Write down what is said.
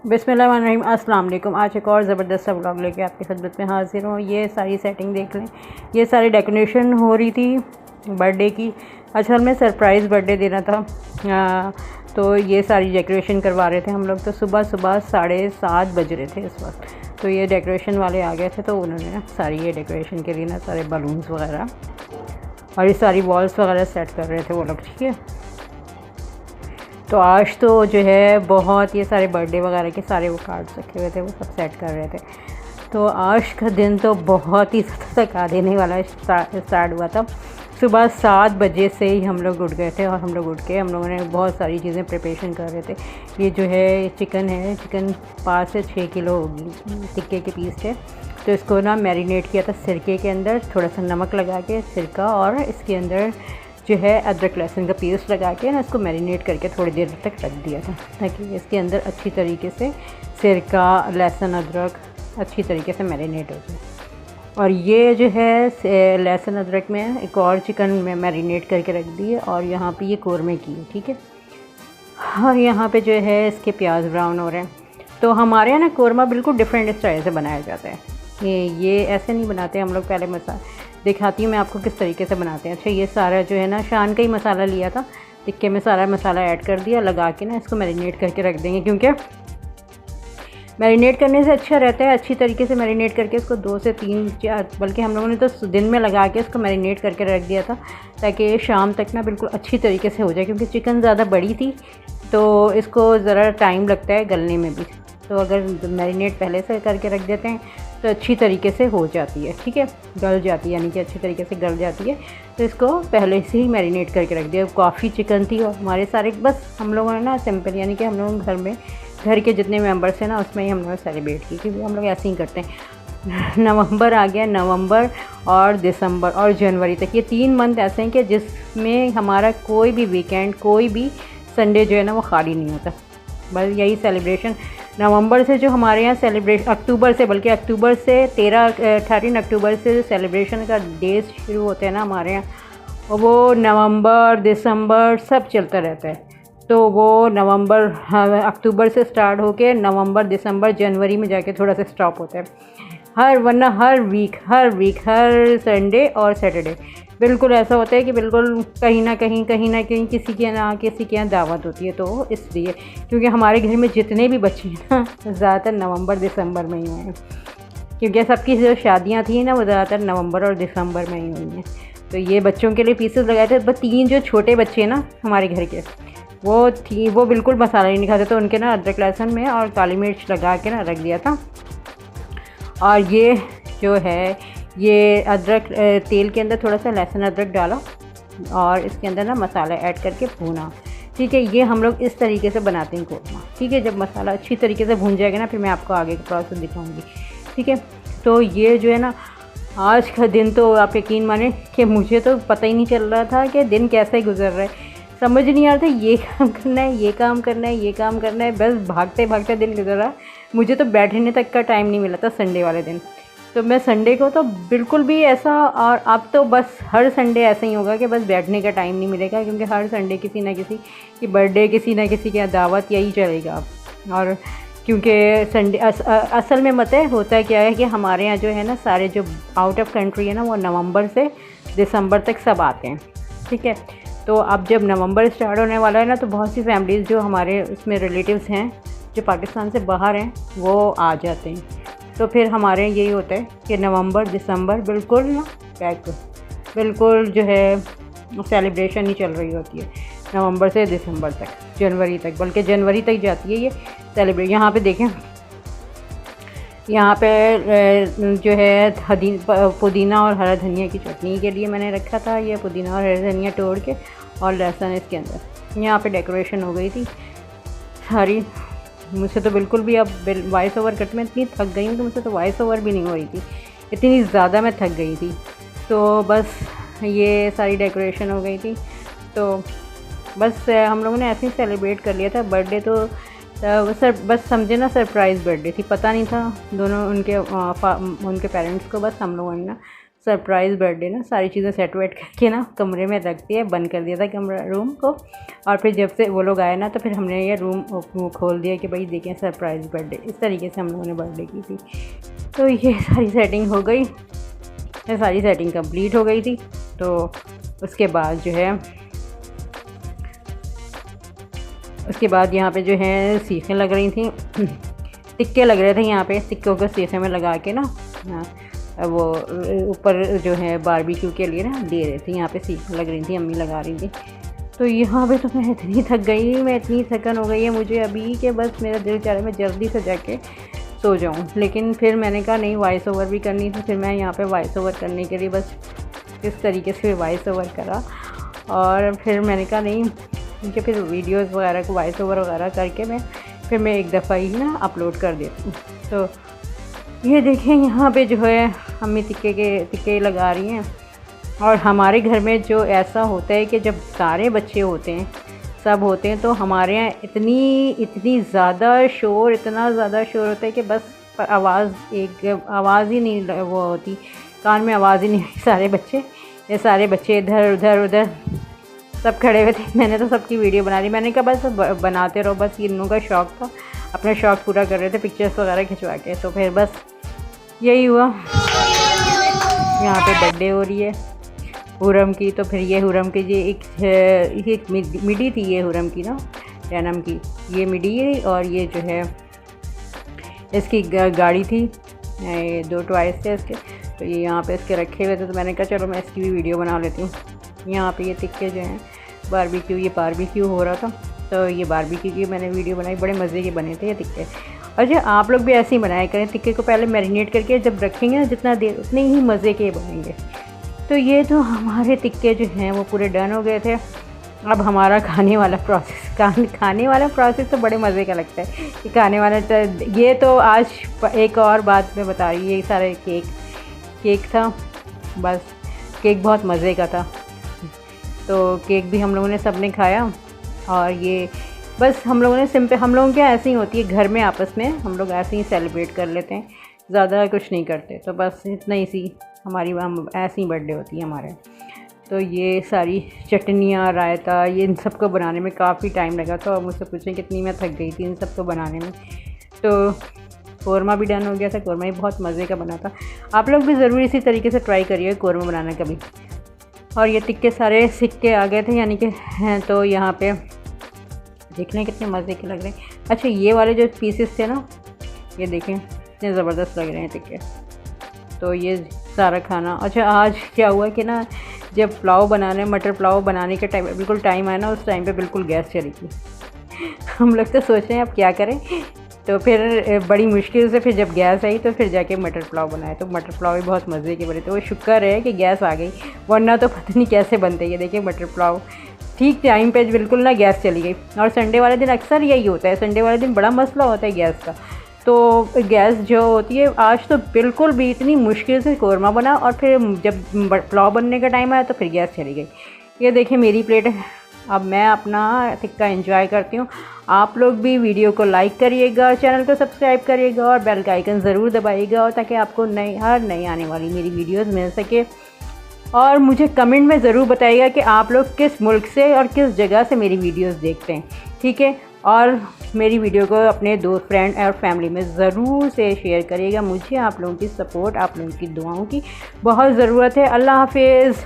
बिस्मिल्लाहिर्रहमानिर्रहीम। अस्सलाम वालेकुम। आज एक और ज़बरदस्त सा व्लॉग लेके आपकी खिदमत में हाज़िर हूँ। ये सारी सेटिंग देख लें, ये सारी डेकोरेशन हो रही थी बर्थडे की। असल में सरप्राइज़ बर्थडे देना था, तो ये सारी डेकोरेशन करवा रहे थे हम लोग। तो सुबह सुबह 7:30 बज रहे थे इस वक्त। तो ये डेकोरेशन वाले आ गए थे, तो उन्होंने सारी ये डेकोरेशन के लिए ना सारे बलून्स वगैरह और ये सारी वॉल्स वगैरह सेट कर रहे थे वो लोग, ठीक है। तो आज तो जो है बहुत ये सारे बर्थडे वगैरह के सारे वो कार्ड्स रखे हुए थे, वो सब सेट कर रहे थे। तो आज का दिन तो बहुत ही थका देने वाला स्टार्ट हुआ था। सुबह 7 बजे से ही हम लोग उठ गए थे और हम लोगों ने बहुत सारी चीज़ें प्रिपरेशन कर रहे थे। ये जो है चिकन 5 से 6 किलो होगी, टिक्के के पीस थे। तो इसको ना मैरिनेट किया था सिरके के अंदर, थोड़ा सा नमक लगा के सिरका, और इसके अंदर जो है अदरक लहसुन का पेस्ट लगा के ना इसको मैरिनेट करके थोड़ी देर तक रख दिया था, ताकि इसके अंदर अच्छी तरीके से सिरका, लहसुन, अदरक अच्छी तरीके से मैरिनेट हो जाए। और ये जो है लहसुन अदरक में एक और चिकन में मैरिनेट करके रख दिए, और यहाँ पे ये कौरमे की, ठीक है। और यहाँ पे जो है इसके प्याज ब्राउन हो रहे हैं। तो हमारे यहाँ ना कौरमा बिल्कुल डिफरेंट स्टाइल से बनाया जाता है। ये ऐसे नहीं बनाते हम लोग। पहले मसाला दिखाती हूँ मैं आपको किस तरीके से बनाते हैं। अच्छा, ये सारा जो है ना शान का ही मसाला लिया था, टिक्के में सारा मसाला ऐड कर दिया, लगा के ना इसको मैरिनेट करके रख देंगे, क्योंकि मैरिनेट करने से अच्छा रहता है। अच्छी तरीके से मैरिनेट करके इसको 2 से 3 बल्कि हम लोगों ने तो दिन में लगा के इसको मैरिनेट करके रख दिया था, ताकि शाम तक ना बिल्कुल अच्छी तरीके से हो जाए। क्योंकि चिकन ज़्यादा बड़ी थी तो इसको ज़रा टाइम लगता है गलने में भी। तो अगर मैरिनेट पहले से करके रख देते हैं तो अच्छी तरीके से हो जाती है, ठीक है, गल जाती है, यानी कि अच्छी तरीके से गल जाती है। तो इसको पहले से ही मैरिनेट करके रख दिया। काफ़ी चिकन थी और हमारे सारे, बस हम लोगों ने ना सिंपल, यानी कि हम लोग घर के जितने मेंबर्स हैं ना उसमें ही हम लोग सेलिब्रेट की, क्योंकि हम लोग ऐसे ही करते हैं। नवंबर आ गया, नवंबर और दिसंबर और जनवरी तक, ये 3 मंथ ऐसे हैं कि जिसमें हमारा कोई भी वीकेंड, कोई भी संडे जो है ना वो खाली नहीं होता। बस यही सेलिब्रेशन नवंबर से जो हमारे यहाँ अक्टूबर से 18 अक्टूबर से सेलिब्रेशन का डेज शुरू होते हैं ना हमारे यहाँ, और वो नवंबर दिसंबर सब चलता रहता है। तो वो अक्टूबर से स्टार्ट होके नवंबर दिसंबर जनवरी में जाके थोड़ा सा स्टॉप होता है। वरना हर वीक हर संडे और सैटरडे बिल्कुल ऐसा होता है कि बिल्कुल कहीं ना कहीं किसी के यहाँ दावत होती है। तो इसलिए, क्योंकि हमारे घर में जितने भी बच्चे हैं ना ज़्यादातर नवंबर दिसंबर में ही हुए हैं, क्योंकि सबकी जो शादियाँ थी ना वो ज़्यादातर नवंबर और दिसंबर में ही हुई हैं। तो ये बच्चों के लिए पीसेस लगाए थे। बस 3 जो छोटे बच्चे हैं ना हमारे घर के, वो बिल्कुल मसाला नहीं खाते, तो उनके ना अदरक लहसुन में और काली मिर्च लगा के ना रख दिया था। और ये जो है ये अदरक तेल के अंदर थोड़ा सा लहसुन अदरक डाला और इसके अंदर ना मसाला ऐड करके भूना, ठीक है। ये हम लोग इस तरीके से बनाते हैं कौरमा, ठीक है। जब मसाला अच्छी तरीके से भून जाएगा ना, फिर मैं आपको आगे का प्रोसेस दिखाऊंगी, ठीक है। तो ये जो है ना आज का दिन, तो आप यकीन माने कि मुझे तो पता ही नहीं चल रहा था कि दिन कैसे गुजर रहा है। समझ नहीं आ रहा था ये काम करना है, ये काम करना है, ये काम करना है, बस भागते भागते दिन गुजर रहा। मुझे तो बैठने तक का टाइम नहीं मिला था संडे वाले दिन। तो मैं संडे को तो बिल्कुल भी ऐसा, और अब तो बस हर संडे ऐसा ही होगा कि बस बैठने का टाइम नहीं मिलेगा, क्योंकि हर संडे किसी ना किसी की बर्थडे, किसी ना किसी की दावत, यही चलेगा अब। और क्योंकि संडे असल में मतलब होता क्या है कि हमारे यहाँ जो है ना सारे जो आउट ऑफ कंट्री है ना वो नवंबर से दिसंबर तक सब आते हैं, ठीक है। तो अब जब नवंबर स्टार्ट होने वाला है ना, तो बहुत सी फैमिलीज़ जो हमारे उसमें रिलेटिव्स हैं जो पाकिस्तान से बाहर हैं वो आ जाते हैं। तो फिर हमारे यहाँ यही होता है कि नवंबर दिसंबर बिल्कुल ना बिल्कुल जो है सेलिब्रेशन ही चल रही होती है, नवंबर से दिसंबर तक, जनवरी तक, बल्कि जनवरी तक जाती है ये सेलिब्रेट। यहाँ पे देखें, यहाँ पे जो है पुदीना और हरा धनिया की चटनी के लिए मैंने रखा था। ये पुदीना और हरा धनिया तोड़ के और लहसुन इसके अंदर। यहाँ पे डेकोरेशन हो गई थी सारी। मुझसे तो बिल्कुल भी अब वॉइस ओवर कट में इतनी थक गई हूँ कि मुझसे तो वॉइस ओवर भी नहीं हो रही थी, इतनी ज़्यादा मैं थक गई थी। तो बस ये सारी डेकोरेशन हो गई थी। तो बस हम लोगों ने ऐसे ही सेलिब्रेट कर लिया था बर्थडे। तो बस समझे ना सरप्राइज़ बर्थडे थी, पता नहीं था उनके पेरेंट्स को। बस हम लोगों ने ना सरप्राइज़ बर्थडे ना सारी चीज़ें सेट वेट करके ना कमरे में रख दिया, बंद कर दिया था कमरा रूम को। और फिर जब से वो लोग आए ना तो फिर हमने ये रूम खोल दिया कि भाई देखें सरप्राइज़ बर्थडे। इस तरीके से हम लोगों ने बर्थडे की थी। तो ये सारी सेटिंग हो गई, ये सारी सेटिंग कंप्लीट हो गई थी। तो उसके बाद जो है यहाँ पे जो है सीखें लग रही थी, टिक्के लग रहे थे यहाँ पे। टिक्कों को सीखे में लगा के ना वो ऊपर जो है बारबेक्यू के लिए ना दे रहे थे। यहाँ पे सीखें लग रही थी, अम्मी लगा रही थी। तो यहाँ पे तो मैं इतनी थक गई, मैं इतनी थकन हो गई है मुझे अभी कि बस मेरा दिल चाह रहा है मैं जल्दी से जाके सो जाऊँ। लेकिन फिर मैंने कहा नहीं, वॉइस ओवर भी करनी थी। फिर मैं यहाँ पे वॉइस ओवर करने के लिए बस इस तरीके से वॉइस ओवर करा। और फिर मैंने कहा नहीं, क्योंकि फिर वीडियोस वगैरह को वॉइस ओवर वगैरह करके मैं एक दफ़ा ही ना अपलोड कर देती हूँ। तो ये देखें यहाँ पे जो है अम्मी टिक्के लगा रही हैं। और हमारे घर में जो ऐसा होता है कि जब सारे बच्चे होते हैं, सब होते हैं, तो हमारे यहाँ इतनी ज़्यादा शोर होता है कि बस आवाज़ ही नहीं वो होती, कान में आवाज़ ही नहीं। सारे बच्चे इधर उधर सब खड़े हुए थे। मैंने तो सबकी वीडियो बना ली। मैंने कहा बस बनाते रहो, बस इन लोगों का शौक़ था, अपना शौक़ पूरा कर रहे थे पिक्चर्स वगैरह खिंचवा के। तो फिर बस यही हुआ। यहाँ पे बर्थडे हो रही है हुरम की। तो फिर ये हुरम की ये एक मिडी थी, ये हुरम की ना डेनिम की ये मिडी है। और ये जो है इसकी गाड़ी थी, 2 टॉयज़ थे इसके। तो ये यहाँ पे इसके रखे हुए थे। तो मैंने कहा चलो मैं इसकी भी वीडियो बना लेती हूँ। यहाँ पे ये टिक्के जो हैं बारबेक्यू हो रहा था। तो ये बारबेक्यू की मैंने वीडियो बनाई, बड़े मज़े के बने थे ये टिक्के। अच्छा, आप लोग भी ऐसे ही बनाया करें, टिक्के को पहले मैरिनेट करके जब रखेंगे ना जितना देर, उतने ही मज़े के बनेंगे। तो ये तो हमारे टिक्के जो हैं वो पूरे डन हो गए थे। अब हमारा खाने वाला प्रोसेस तो बड़े मज़े का लगता है कि खाने वाला। ये तो आज एक और बात मैं बता रही हूँ, ये सारे केक था, बस केक बहुत मज़े का था। तो केक भी हम लोगों ने सब ने खाया। और ये बस हम लोगों के ऐसे ही होती है घर में, आपस में हम लोग ऐसे ही सेलिब्रेट कर लेते हैं, ज़्यादा कुछ नहीं करते। तो बस इतना ही सी हमारी ऐसी ही बर्थडे होती है हमारे। तो ये सारी चटनियाँ, रायता, ये इन सब को बनाने में काफ़ी टाइम लगा था। और मुझसे पूछें कितनी मैं थक गई थी इन सब को बनाने में। तो कौरमा भी डन हो गया था, कौरमा भी बहुत मज़े का बना था। आप लोग भी ज़रूर इसी तरीके से ट्राई करिए कौरमा बनाना कभी। और ये टिक्के सारे सिक्के आ गए थे, यानी कि हैं। तो यहाँ पे देखने कितने मज़े के लग रहे हैं। अच्छा, ये वाले जो पीसेस थे ना, ये देखें इतने ज़बरदस्त लग रहे हैं टिक्के। तो ये सारा खाना। अच्छा, आज क्या हुआ कि ना जब मटर पुलाव बनाने के बिल्कुल टाइम आया ना, उस टाइम पे बिल्कुल गैस चली गई। हम लोग तो सोच रहे हैं अब क्या करें। तो फिर बड़ी मुश्किल से फिर जब गैस आई तो फिर जाके मटर पुलाव बनाया। तो मटर पुलाव भी बहुत मज़े के बने। तो वो शुक्र है कि गैस आ गई, वरना तो पता नहीं कैसे बनते। ये देखिए मटर पुलाव ठीक टाइम पे बिल्कुल ना गैस चली गई। और संडे वाले दिन अक्सर यही होता है, संडे वाले दिन बड़ा मसला होता है गैस का। तो गैस जो होती है, आज तो बिल्कुल भी इतनी मुश्किल से कौरमा बना। और फिर जब पुलाव बनने का टाइम आया तो फिर गैस चली गई। ये देखिए मेरी प्लेट है। अब मैं अपना टिक्का एंजॉय करती हूँ। आप लोग भी वीडियो को लाइक करिएगा, चैनल को सब्सक्राइब करिएगा और बेल का आइकन ज़रूर दबाइएगा, और ताकि आपको हर नई आने वाली मेरी वीडियोस मिल सके। और मुझे कमेंट में ज़रूर बताइएगा कि आप लोग किस मुल्क से और किस जगह से मेरी वीडियोस देखते हैं, ठीक है। और मेरी वीडियो को अपने दोस्त, फ्रेंड और फैमिली में ज़रूर से शेयर करिएगा। मुझे आप लोगों की सपोर्ट, आप लोगों की दुआओं की बहुत ज़रूरत है। अल्लाह हाफिज़।